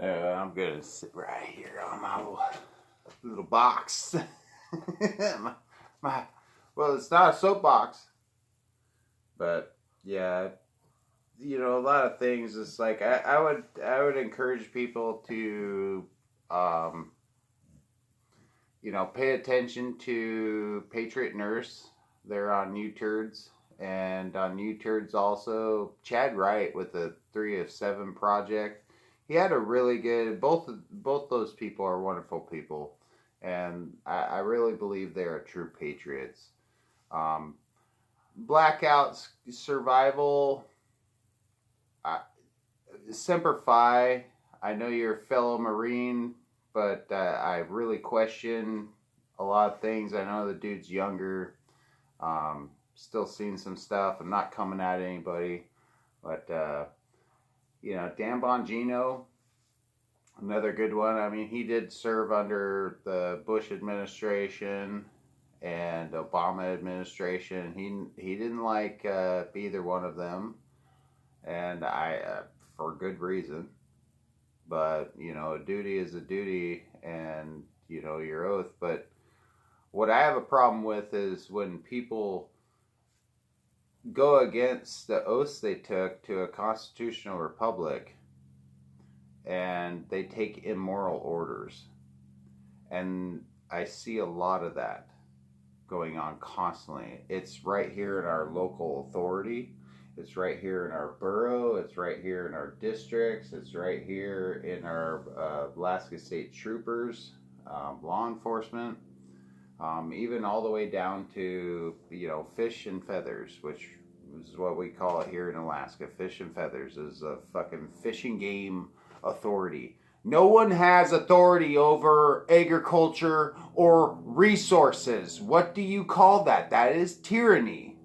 I'm gonna sit right here on my little box. my, my, well, it's not a soapbox, but yeah, a lot of things. It's like I would encourage people to, um, pay attention to Patriot Nurse. They're on U-Turds. And on U-Turds also, Chad Wright with the 3 of 7 project. He had a really good, both those people are wonderful people. And I really believe they are true patriots. Um, Blackouts, Survival, uh, Semper Fi. I know you're a fellow Marine, but I really question a lot of things. I know the dude's younger. Still seeing some stuff. I'm not coming at anybody, but Dan Bongino, another good one. I mean, he did serve under the Bush administration and Obama administration. He didn't like either one of them, and I for good reason. But a duty is a duty, and your oath. But what I have a problem with is when people go against the oaths they took to a constitutional republic and they take immoral orders. And I see a lot of that going on constantly. It's right here in our local authority. It's right here in our borough. It's right here in our districts. It's right here in our Alaska State Troopers, law enforcement. Even all the way down to, fish and feathers, which is what we call it here in Alaska. Fish and feathers is a fucking fishing game authority. No one has authority over agriculture or resources. What do you call that? That is tyranny.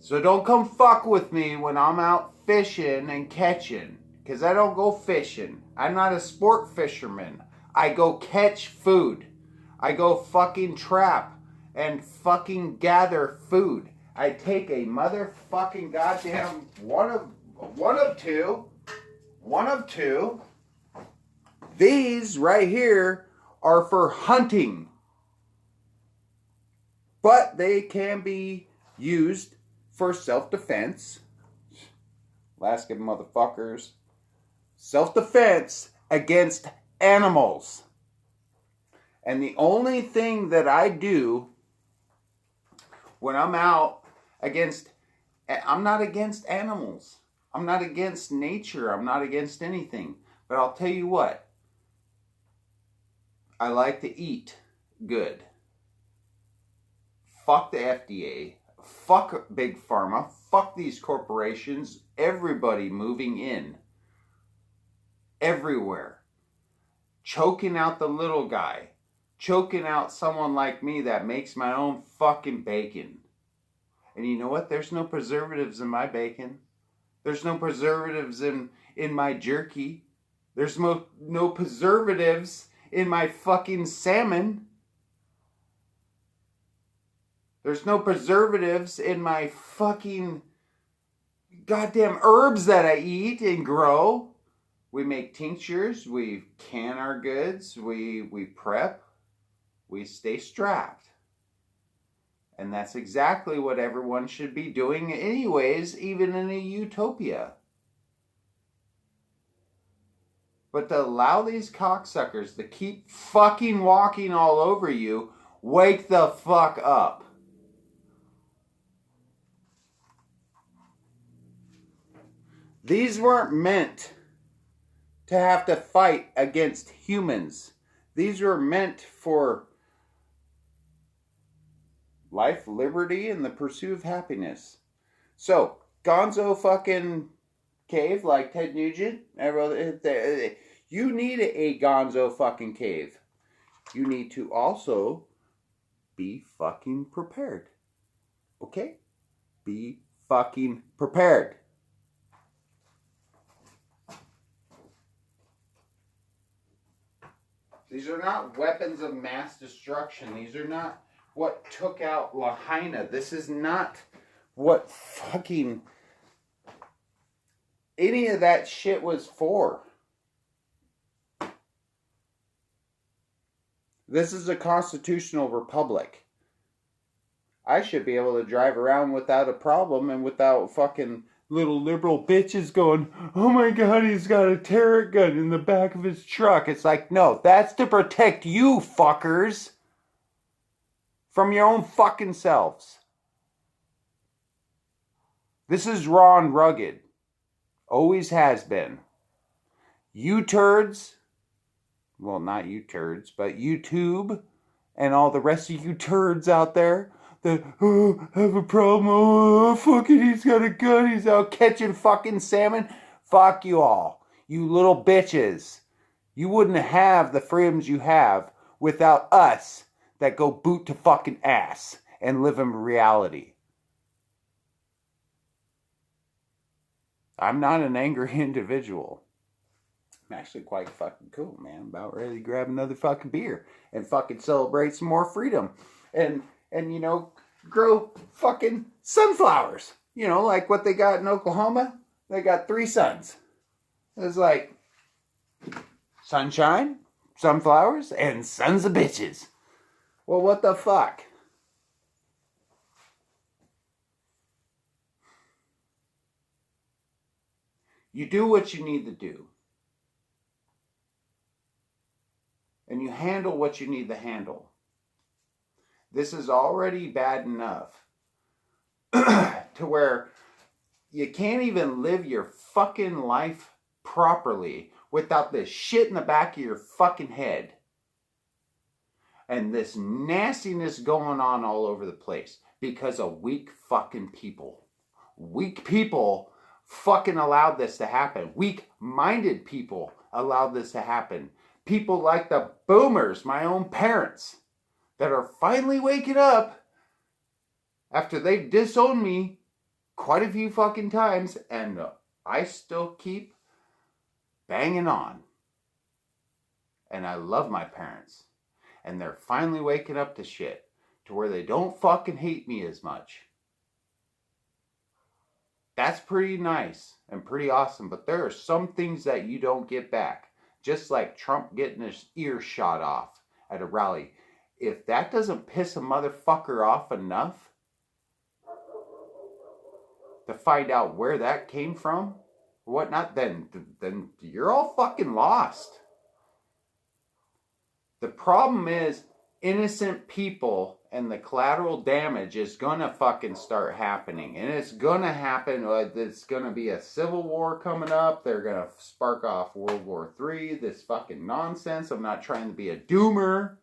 So don't come fuck with me when I'm out fishing and catching. Because I don't go fishing. I'm not a sport fisherman. I go catch food. I go fucking trap and fucking gather food. I take a motherfucking goddamn one of two. These right here are for hunting. But they can be used for self-defense. Alaska motherfuckers. Self-defense against animals. And the only thing that I do when I'm out I'm not against animals. I'm not against nature. I'm not against anything. But I'll tell you what. I like to eat good. Fuck the FDA. Fuck Big Pharma. Fuck these corporations. Everybody moving in. Everywhere. Choking out the little guy. Choking out someone like me that makes my own fucking bacon. And you know what? There's no preservatives in my bacon. There's no preservatives in my jerky. There's no preservatives in my fucking salmon. There's no preservatives in my fucking goddamn herbs that I eat and grow. We make tinctures, we can our goods, we prep, we stay strapped. And that's exactly what everyone should be doing anyways, even in a utopia. But to allow these cocksuckers to keep fucking walking all over you, wake the fuck up. These weren't meant to have to fight against humans. These were meant for life, liberty, and the pursuit of happiness. So, Gonzo fucking cave like Ted Nugent. You need a Gonzo fucking cave. You need to also be fucking prepared. Okay? Be fucking prepared. These are not weapons of mass destruction. These are not what took out Lahaina. This is not what fucking any of that shit was for. This is a constitutional republic. I should be able to drive around without a problem and without fucking little liberal bitches going, oh my god, he's got a terror gun in the back of his truck. It's like, no, that's to protect you fuckers from your own fucking selves. This is raw and rugged. Always has been. You turds, well, not you turds, but YouTube and all the rest of you turds out there that, oh, have a problem, oh, fucking, he's got a gun, he's out catching fucking salmon. Fuck you all. You little bitches. You wouldn't have the freedoms you have without us that go boot to fucking ass and live in reality. I'm not an angry individual. I'm actually quite fucking cool, man. I'm about ready to grab another fucking beer and fucking celebrate some more freedom. And you know, grow fucking sunflowers. You know, like what they got in Oklahoma. They got 3 suns. It's like sunshine, sunflowers, and sons of bitches. Well, what the fuck? You do what you need to do. And you handle what you need to handle. This is already bad enough to where you can't even live your fucking life properly without this shit in the back of your fucking head. And this nastiness going on all over the place because of weak fucking people. Weak people fucking allowed this to happen. Weak-minded people allowed this to happen. People like the boomers, my own parents, that are finally waking up after they've disowned me quite a few fucking times, and I still keep banging on. And I love my parents. And they're finally waking up to shit to where they don't fucking hate me as much. That's pretty nice and pretty awesome, but there are some things that you don't get back. Just like Trump getting his ear shot off at a rally. If that doesn't piss a motherfucker off enough to find out where that came from or whatnot, then you're all fucking lost. The problem is innocent people and the collateral damage is gonna fucking start happening. And it's gonna happen. It's gonna be a civil war coming up. They're gonna spark off World War III. This fucking nonsense. I'm not trying to be a doomer.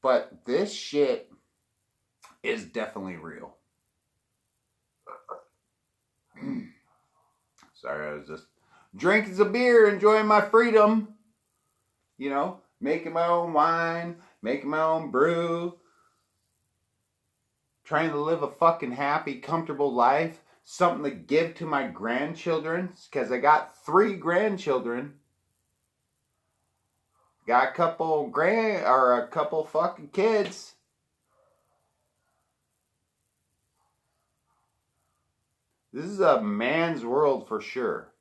But this shit is definitely real. Sorry, I was just drinking some beer, enjoying my freedom. You know, making my own wine, making my own brew. Trying to live a fucking happy, comfortable life. Something to give to my grandchildren. Because I got 3 grandchildren. Got a couple fucking kids. This is a man's world for sure.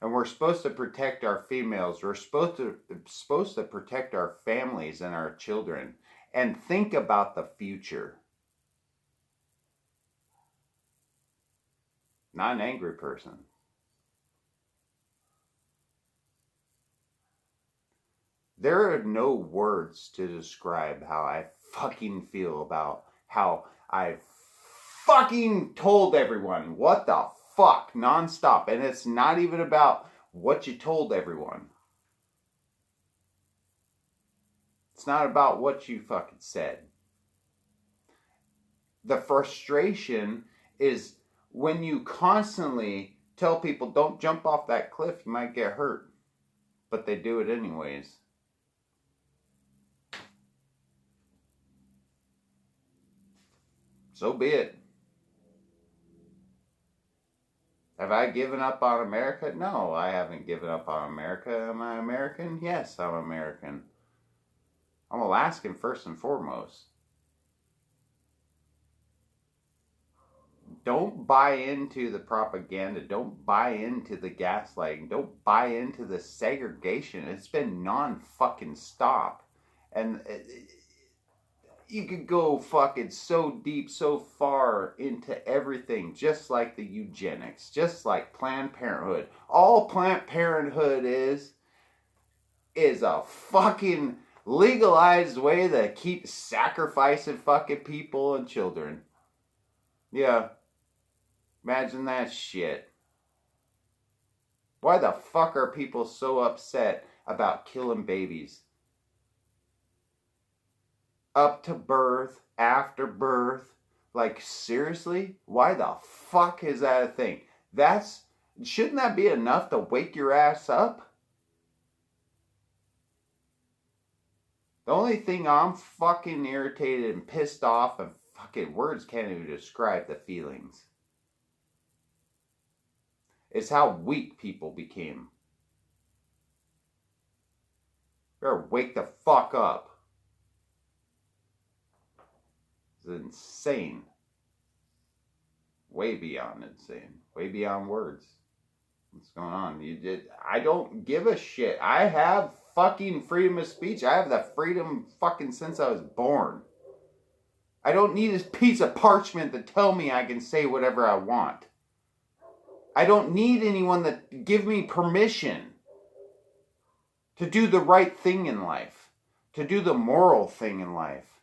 And we're supposed to protect our females. We're supposed to protect our families and our children. And think about the future. Not an angry person. There are no words to describe how I fucking feel about how I fucking told everyone what the fuck nonstop. And it's not even about what you told everyone. It's not about what you fucking said. The frustration is when you constantly tell people don't jump off that cliff, you might get hurt. But they do it anyways. So be it. Have I given up on America? No, I haven't given up on America. Am I American? Yes, I'm American. I'm Alaskan first and foremost. Don't buy into the propaganda. Don't buy into the gaslighting. Don't buy into the segregation. It's been non-fucking stop. And you could go fucking so deep, so far into everything, just like the eugenics, just like Planned Parenthood. All Planned Parenthood is a fucking legalized way to keep sacrificing fucking people and children. Yeah. Imagine that shit. Why the fuck are people so upset about killing babies? Up to birth, after birth. Like, seriously? Why the fuck is that a thing? Shouldn't that be enough to wake your ass up? The only thing I'm fucking irritated and pissed off, and fucking words can't even describe the feelings, is how weak people became. Better wake the fuck up. It's insane. Way beyond insane. Way beyond words. What's going on? I don't give a shit. I have fucking freedom of speech. I have the freedom fucking since I was born. I don't need this piece of parchment to tell me I can say whatever I want. I don't need anyone to give me permission to do the right thing in life, to do the moral thing in life.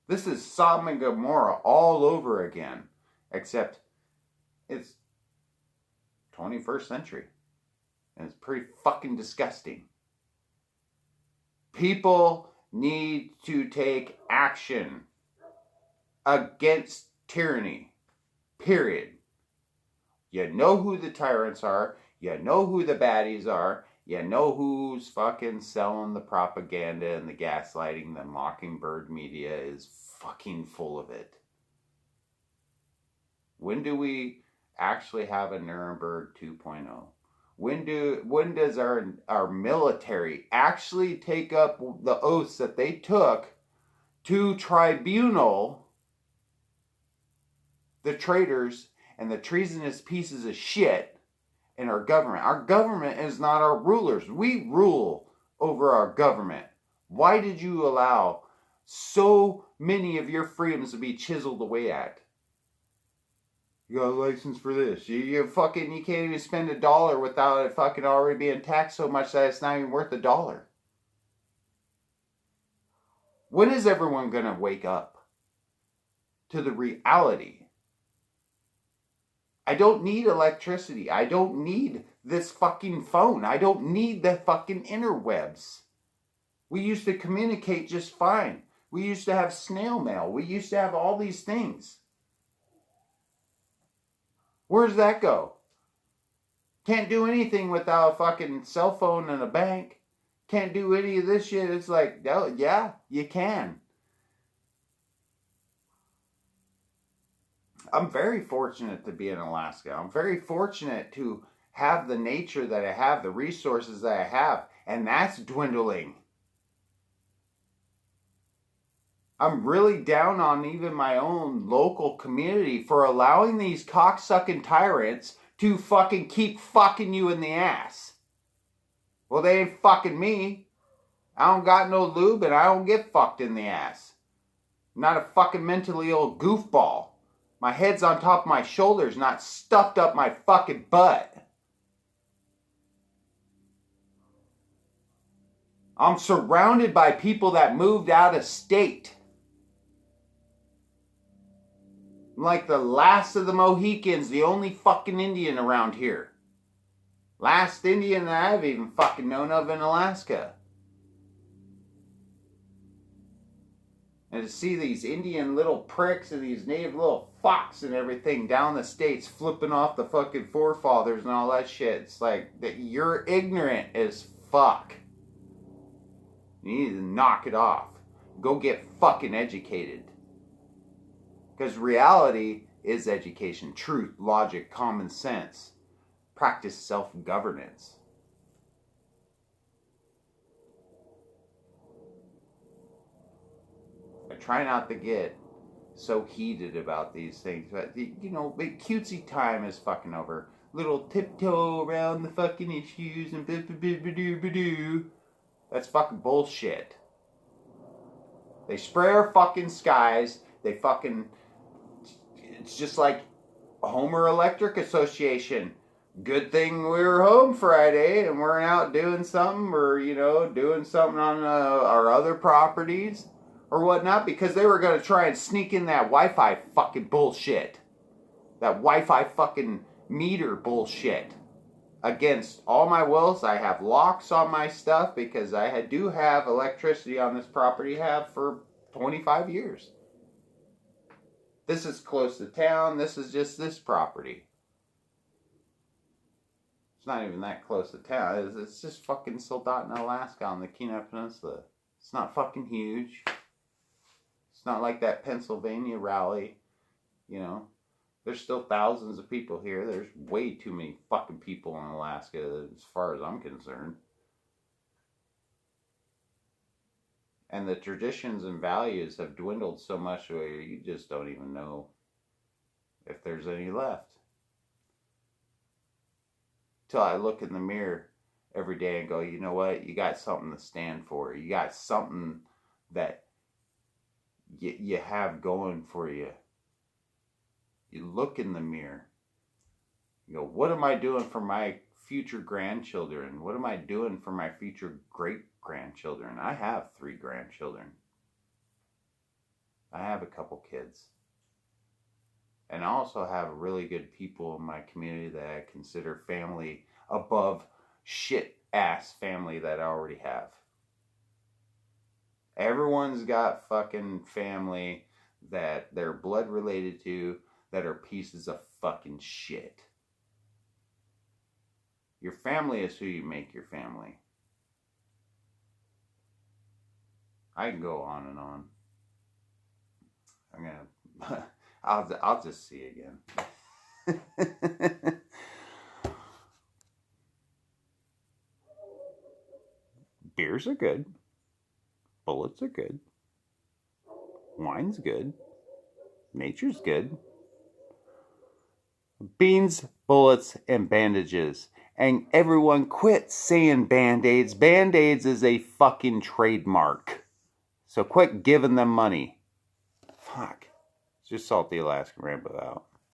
This is Sodom and Gomorrah all over again, except it's 21st century, and it's pretty fucking disgusting. People need to take action against tyranny, period. You know who the tyrants are, you know who the baddies are, you know who's fucking selling the propaganda and the gaslighting. The Mockingbird media is fucking full of it. When do we actually have a Nuremberg 2.0? When does our military actually take up the oaths that they took to tribunal the traitors and the treasonous pieces of shit in our government? Our government is not our rulers. We rule over our government. Why did you allow so many of your freedoms to be chiseled away at? You got a license for this. You can't even spend $1 without it fucking already being taxed so much that it's not even worth $1. When is everyone gonna wake up to the reality? I don't need electricity. I don't need this fucking phone. I don't need the fucking interwebs. We used to communicate just fine. We used to have snail mail. We used to have all these things. Where's that go? Can't do anything without a fucking cell phone and a bank. Can't do any of this shit. It's like, oh, yeah, you can. I'm very fortunate to be in Alaska. I'm very fortunate to have the nature that I have, the resources that I have, and that's dwindling. I'm really down on even my own local community for allowing these cocksucking tyrants to fucking keep fucking you in the ass. Well, they ain't fucking me. I don't got no lube and I don't get fucked in the ass. I'm not a fucking mentally ill goofball. My head's on top of my shoulders, not stuffed up my fucking butt. I'm surrounded by people that moved out of state. I'm like the last of the Mohicans, the only fucking Indian around here. Last Indian that I've even fucking known of in Alaska. And to see these Indian little pricks and these native little fucks and everything down the states flipping off the fucking forefathers and all that shit. It's like, that you're ignorant as fuck. You need to knock it off. Go get fucking educated. Because reality is education. Truth, logic, common sense. Practice self-governance. I try not to get so heated about these things. But, you know, cutesy time is fucking over. Little tiptoe around the fucking issues and blah. That's fucking bullshit. They spray our fucking skies. They fucking... It's just like Homer Electric Association. Good thing we were home Friday and we're out doing something, or, you know, doing something on our other properties or whatnot, because they were going to try and sneak in that Wi-Fi fucking bullshit. That Wi-Fi fucking meter bullshit. Against all my wills, I have locks on my stuff because I do have electricity on this property, have for 25 years. This is close to town. This is just this property. It's not even that close to town. It's just fucking Soldotna, Alaska on the Kenai Peninsula. It's not fucking huge. It's not like that Pennsylvania rally, you know. There's still thousands of people here. There's way too many fucking people in Alaska as far as I'm concerned. And the traditions and values have dwindled so much where you just don't even know if there's any left. Till I look in the mirror every day and go, you know what? You got something to stand for. You got something that you have going for you. You look in the mirror. You go, what am I doing for my future grandchildren? What am I doing for my future great-grandchildren? I have 3 grandchildren. I have a couple kids. And I also have really good people in my community that I consider family above shit-ass family that I already have. Everyone's got fucking family that they're blood related to that are pieces of fucking shit. Your family is who you make your family. I can go on and on. I'm gonna... I'll just see again. Beers are good. Bullets are good. Wine's good. Nature's good. Beans, bullets, and bandages. And everyone quit saying Band-Aids. Band-Aids is a fucking trademark. So quit giving them money. Fuck. Just Salty Alaskan Rambo out.